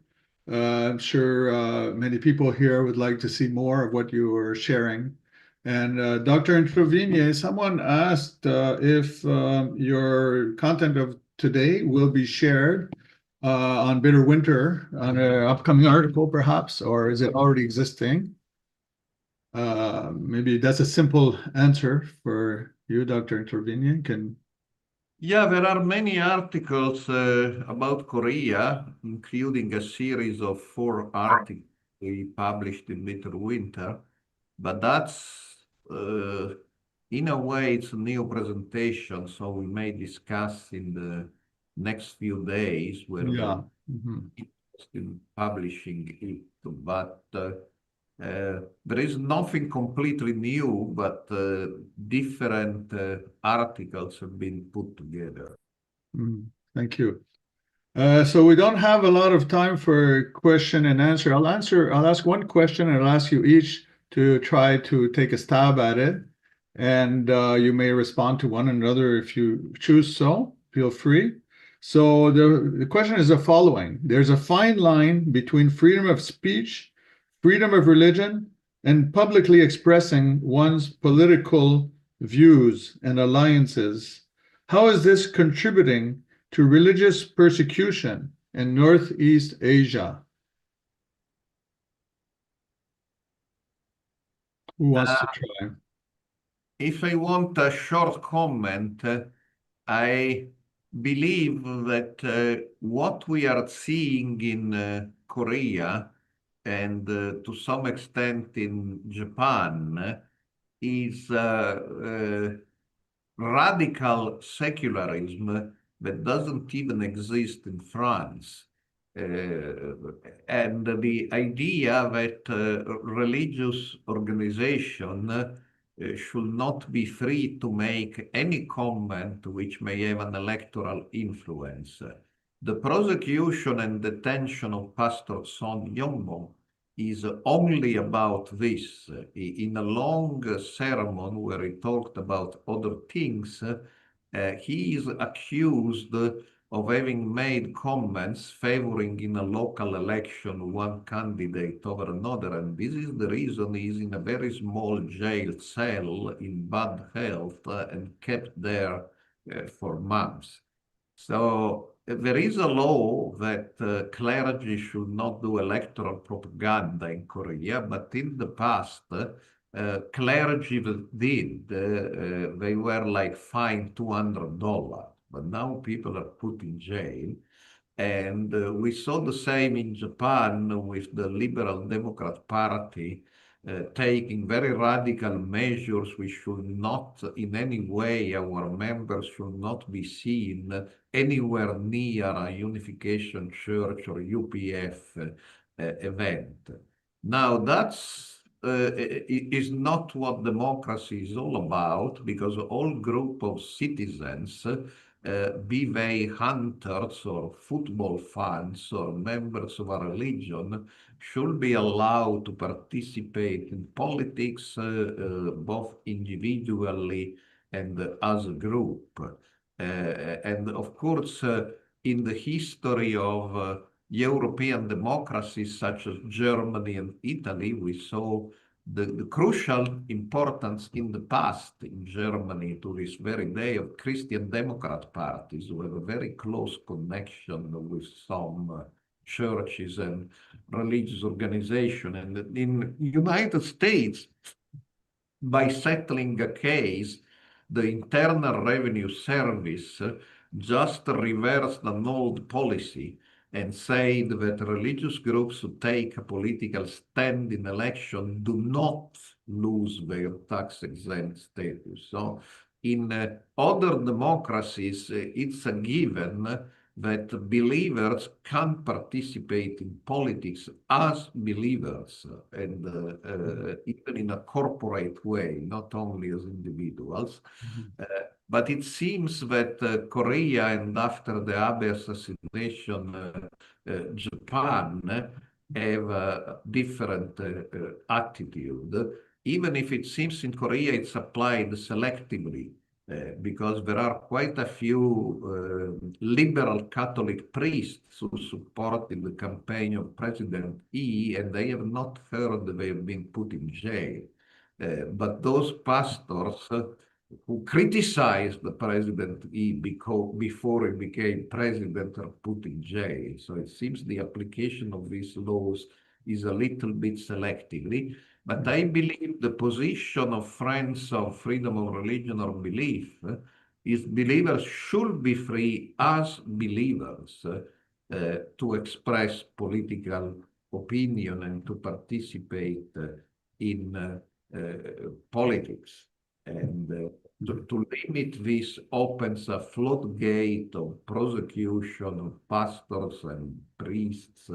I'm sure many people here would like to see more of what you were sharing. And Dr. Introvigne, someone asked if your content of today will be shared on Bitter Winter, on an upcoming article, perhaps, or is it already existing? Maybe that's a simple answer for you, Dr. Introvigne. Yeah, there are many articles about Korea, including a series of 4 articles we published in Bitter Winter, but that's, in a way, it's a new presentation, so we may discuss in the next few days where Yeah. in publishing it, but there is nothing completely new, but different articles have been put together. Thank you. So we don't have a lot of time for question and answer. I'll ask one question and I'll ask you each to try to take a stab at it. And you may respond to one another if you choose so. Feel free. So the question is the following. There's a fine line between freedom of speech, freedom of religion, and publicly expressing one's political views and alliances. How is this contributing to religious persecution in Northeast Asia? Who wants to try? If I want a short comment, I believe that what we are seeing in Korea and to some extent in Japan is radical secularism that doesn't even exist in France. And the idea that religious organization should not be free to make any comment which may have an electoral influence. The prosecution and detention of Pastor Son Yong-mo is only about this. In a long sermon where he talked about other things, he is accused of having made comments favoring in a local election one candidate over another. And this is the reason he's in a very small jail cell in bad health and kept there for months. So there is a law that clergy should not do electoral propaganda in Korea, but in the past, clergy did. They were like fined $200, but now people are put in jail. And we saw the same in Japan with the Liberal Democrat Party taking very radical measures. We should not, in any way, our members should not be seen anywhere near a Unification Church or UPF event. Now, that's is not what democracy is all about, because all group of citizens, be they hunters or football fans or members of a religion, should be allowed to participate in politics, both individually and as a group. And of course, in the history of European democracies such as Germany and Italy, we saw the crucial importance in the past in Germany to this very day of Christian Democrat parties who have a very close connection with some churches and religious organizations. And in United States, by settling a case, the Internal Revenue Service just reversed an old policy and said that religious groups who take a political stand in election do not lose their tax-exempt status. So in other democracies, it's a given that believers can participate in politics as believers and even in a corporate way, not only as individuals. But it seems that Korea and after the Abe assassination, Japan have a different attitude, even if it seems in Korea it's applied selectively. Because there are quite a few liberal Catholic priests who supported the campaign of President Yi, and they have not heard they have been put in jail. But those pastors who criticized the president before he became president are put in jail. So it seems the application of these laws is a little bit selectively. But I believe the position of friends of freedom of religion or belief is believers should be free as believers to express political opinion and to participate in politics. And to limit this opens a floodgate of prosecution of pastors and priests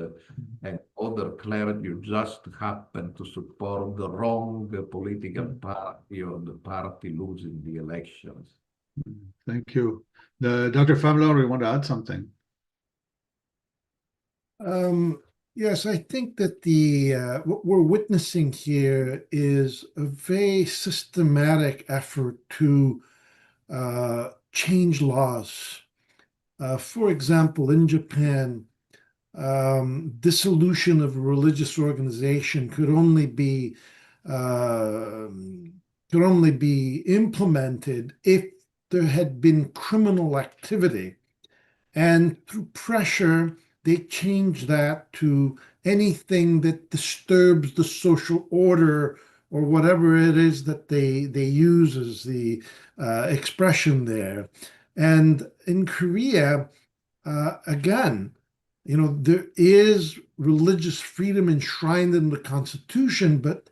and other clergy who just happen to support the wrong political party or the party losing the elections. Thank you. Dr. Famularo, you want to add something? Yes, I think that what we're witnessing here is a very systematic effort to change laws. For example, in Japan, dissolution of a religious organization could only be implemented if there had been criminal activity, and through pressure, they changed that to anything that disturbs the social order or whatever it is that they use as the expression there. And in Korea, again, there is religious freedom enshrined in the Constitution, but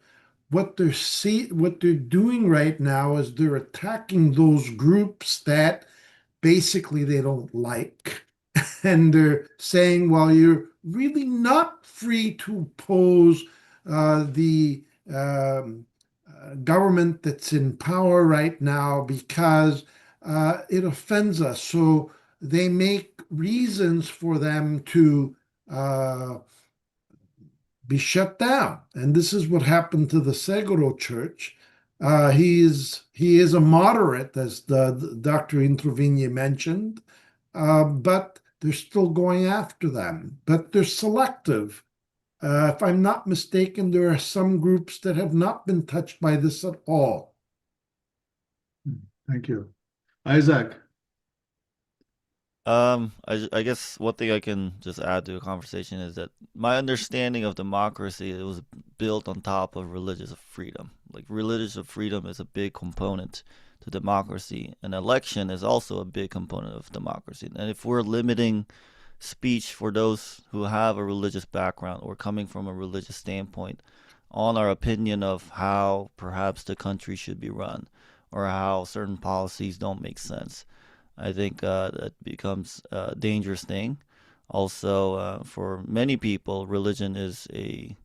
what they're doing right now is they're attacking those groups that basically they don't like. And they're saying, well, you're really not free to oppose the government that's in power right now because it offends us. So they make reasons for them to be shut down. And this is what happened to the Seguro Church. He is a moderate, as the Dr. Introvigne mentioned, but they're still going after them. But they're selective. If I'm not mistaken, there are some groups that have not been touched by this at all. Thank you. Isaac. I guess one thing I can just add to the conversation is that my understanding of democracy, it was built on top of religious freedom. Like religious freedom is a big component to democracy. An election is also a big component of democracy. And if we're limiting speech for those who have a religious background or coming from a religious standpoint on our opinion of how perhaps the country should be run or how certain policies don't make sense, I think that becomes a dangerous thing. Also, for many people, religion is a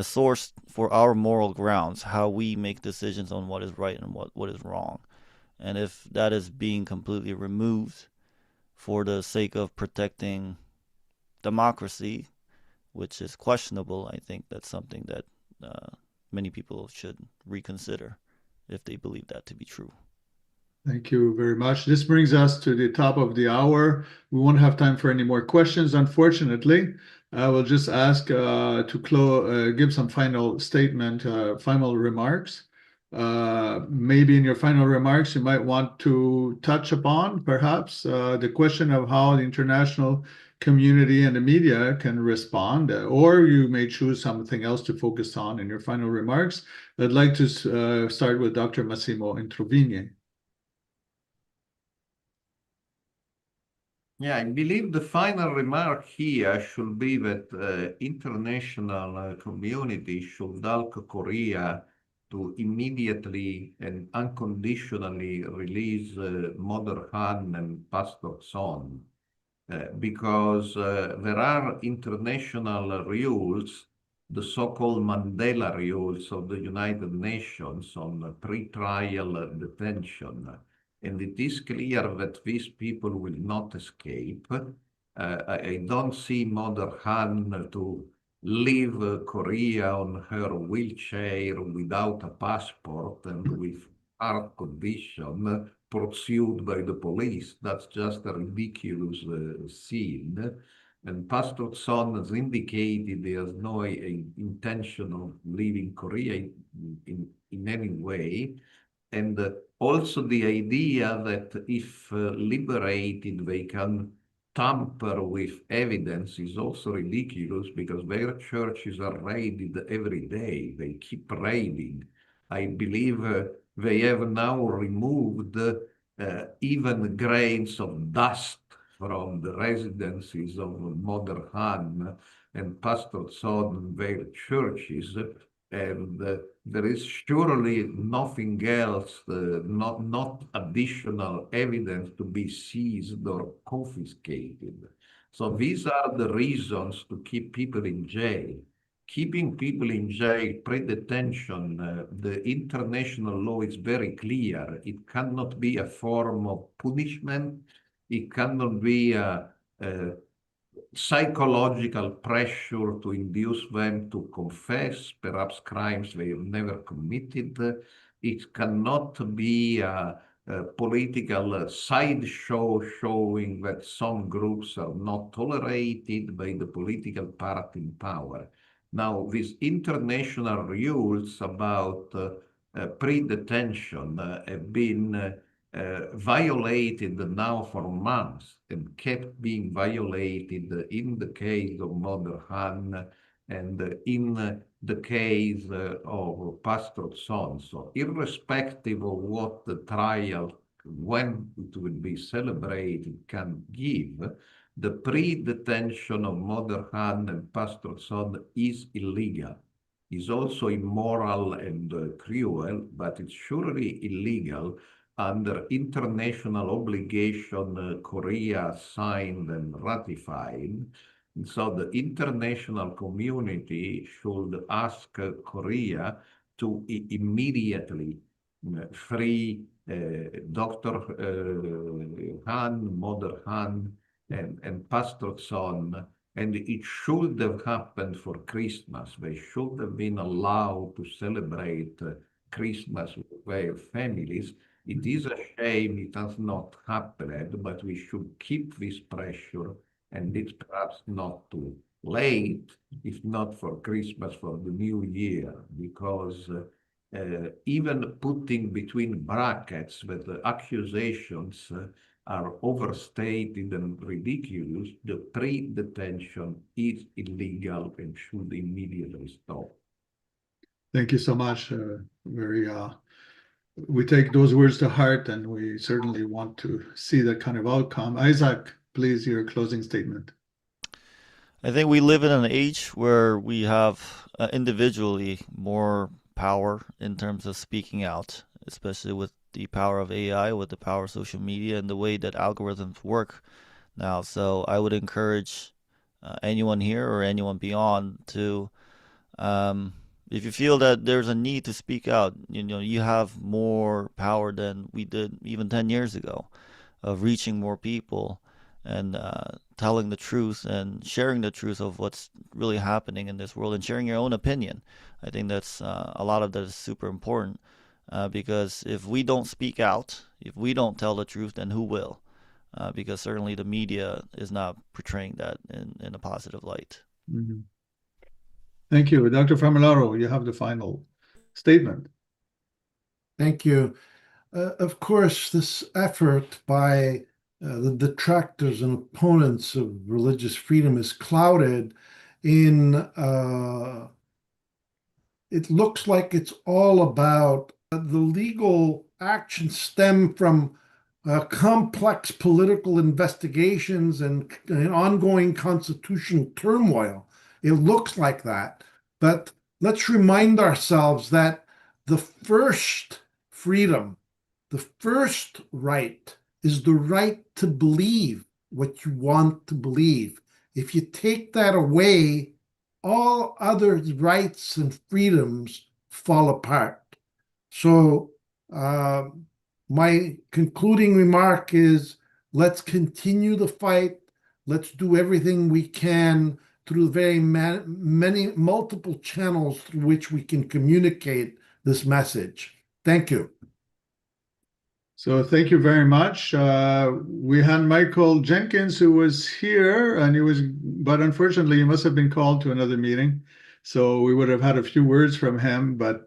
source for our moral grounds, how we make decisions on what is right and what is wrong. And if that is being completely removed for the sake of protecting democracy, which is questionable, I think that's something that many people should reconsider if they believe that to be true. Thank you very much. This brings us to the top of the hour. We won't have time for any more questions, unfortunately. I will just ask to give some final statement, final remarks. Maybe in your final remarks, you might want to touch upon perhaps the question of how the international community and the media can respond, or you may choose something else to focus on in your final remarks. I'd like to start with Dr. Massimo Introvigne. Yeah, I believe the final remark here should be that international community should help Korea to immediately and unconditionally release Mother Han and Pastor Son, because there are international rules, the so-called Mandela rules of the United Nations on pre-trial detention. And it is clear that these people will not escape. I don't see Mother Han to leave Korea on her wheelchair without a passport and with heart condition pursued by the police. That's just a ridiculous scene. And Pastor Son has indicated he has no intention of leaving Korea in any way. And also the idea that if liberated, they can tamper with evidence is also ridiculous, because their churches are raided every day. They keep raiding. I believe they have now removed even grains of dust from the residences of Mother Han and Pastor Son and their churches. And there is surely nothing else, not additional evidence to be seized or confiscated. So these are the reasons to keep people in jail. Keeping people in jail, pre-detention, the international law is very clear. It cannot be a form of punishment. It cannot be a psychological pressure to induce them to confess perhaps crimes they have never committed. It cannot be a political sideshow showing that some groups are not tolerated by the political party in power. Now, these international rules about pre-detention have been violated now for months, and kept being violated in the case of Mother Han and in the case of Pastor Son. So irrespective of what the trial, when it will be celebrated, can give, the pre-detention of Mother Han and Pastor Son is illegal. Is also immoral and cruel, but it's surely illegal under international obligation Korea signed and ratified. And so the international community should ask Korea to immediately free Dr. Han, Mother Han, and Pastor Son. And it should have happened for Christmas. They should have been allowed to celebrate Christmas with their families. It is a shame it has not happened, but we should keep this pressure, and it's perhaps not too late, if not for Christmas, for the New Year, because even putting between brackets that the accusations are overstated and ridiculous, the pre-detention is illegal and should immediately stop. Thank you so much. We take those words to heart, and we certainly want to see that kind of outcome. Isaac, please, your closing statement. I think we live in an age where we have individually more power in terms of speaking out, especially with the power of AI, with the power of social media, and the way that algorithms work now. So I would encourage anyone here or anyone beyond to, if you feel that there's a need to speak out, you have more power than we did even 10 years ago of reaching more people and telling the truth and sharing the truth of what's really happening in this world and sharing your own opinion. I think that's a lot of that is super important because if we don't speak out, if we don't tell the truth, then who will? Because certainly the media is not portraying that in a positive light. Mm-hmm. Thank you. Dr. Famularo, you have the final statement. Thank you. Of course, this effort by the detractors and opponents of religious freedom is clouded in, it looks like it's all about the legal actions stem from complex political investigations and ongoing constitutional turmoil. It looks like that. But let's remind ourselves that the first freedom, the first right, is the right to believe what you want to believe. If you take that away, all other rights and freedoms fall apart. So my concluding remark is, let's continue the fight. Let's do everything we can through very many multiple channels through which we can communicate this message. Thank you. So thank you very much. We had Michael Jenkins, who was here, and but unfortunately he must have been called to another meeting. So we would have had a few words from him, but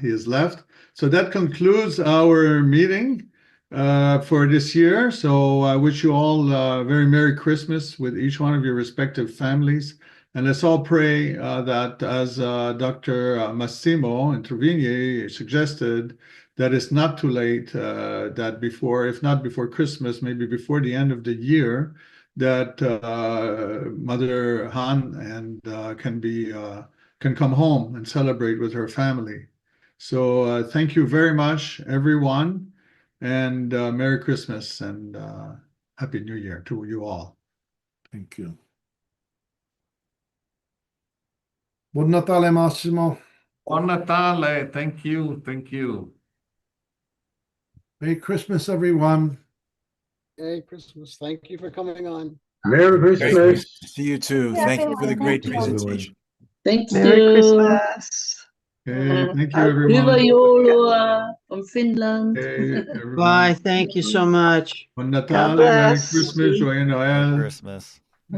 he has left. So that concludes our meeting for this year. So I wish you all a very Merry Christmas with each one of your respective families. And let's all pray that, as Dr. Massimo Introvigne suggested, that it's not too late, that before, if not before Christmas, maybe before the end of the year, that Mother Han and can come home and celebrate with her family. So thank you very much, everyone, and Merry Christmas and Happy New Year to you all. Thank you. Buon Natale, Massimo. Buon Natale. Thank you. Thank you. Merry Christmas, everyone. Merry Christmas. Thank you for coming on. Merry Christmas. To you too. Yeah, Thank you for the everyone. great Thank you. presentation. Thank Merry you. Christmas. Okay, thank you, Hyvää everyone. joulua from Finland. Okay, everyone. Bye. Thank you so much. Bon God Natale, Merry bless. Christmas, Joyeux Merry Noël. Christmas.